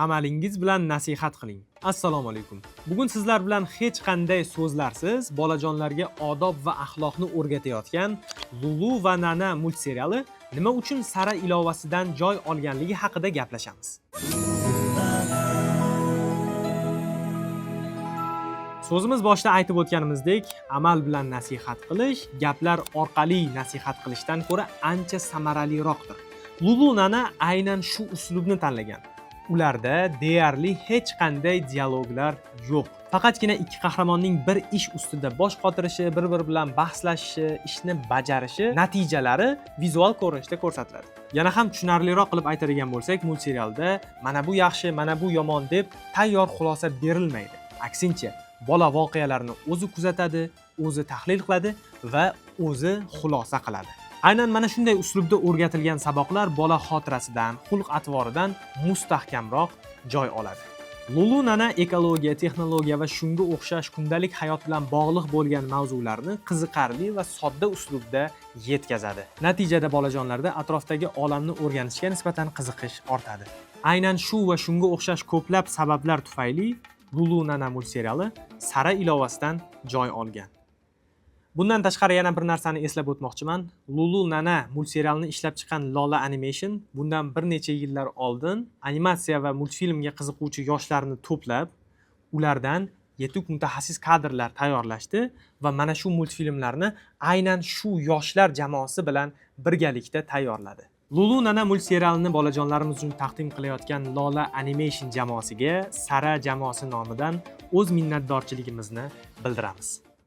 amalingiz bilan nasihat qiling. Assalomu alaykum. Bugun sizlar bilan hech qanday so'zlarsiz bolajonlarga odob va axloqni o'rgatayotgan Lulu va Nana multseriali nima uchun Sara ilovasidan joy olganligi haqida gaplashamiz. So'zimiz boshida aytib o'tganimizdek, amal bilan nasihat qilish gaplar orqali nasihat qilishdan ko'ra ancha samaraliroqdir. Lulu Nana aynan shu uslubni tanlagan. Ularda deyarli hech qanday dialoglar yo'q. Faqatgina ikki qahramonning bir ish ustida bosh qotirishi, bir-biri bilan bahslashishi, ishni bajarishi natijalari vizual ko'rinishda ko'rsatiladi. Yana ham tushunarliroq qilib aytadigan bo'lsak, multserialda mana bu yaxshi, mana bu yomon deb tayyor xulosa berilmaydi. Aksincha, bola voqealarni o'zi kuzatadi, o'zi tahlil qiladi va o'zi xulosa qiladi. Aynan mana shunday uslubda o'rgatilgan saboqlar bola xotirasidan, xulq-atvoridan mustahkamroq joy oladi. Lulu Nana ekologiya, texnologiya va shunga o'xshash kundalik hayot bilan bog'liq bo'lgan mavzularni qiziqarli va sodda uslubda yetkazadi. Natijada bolajonlarda atrofdagi olamni o'rganishga nisbatan qiziqish ortadi. Aynan shu va shunga o'xshash ko'plab sabablar tufayli Lulu Nana multseriali Sara ilovasidan joy olgan. Bundan tashqari yana bir narsani eslab o'tmoqchiman. Lulu Nana multserialini ishlab chiqqan Lola Animation bundan bir necha yillar oldin animatsiya va multfilmga qiziquvchi yoshlarni to'plab, ulardan yetuk mutaxassis kadrlar tayyorlashdi va mana shu multfilmlarni aynan shu yoshlar jamoasi bilan birgalikda tayyorladi. Lulu Nana multserialini bolajonlarimiz uchun taqdim qilayotgan Lola Animation jamoasiga Sara jamoasi nomidan o'z minnatdorchiligimizni bildiramiz.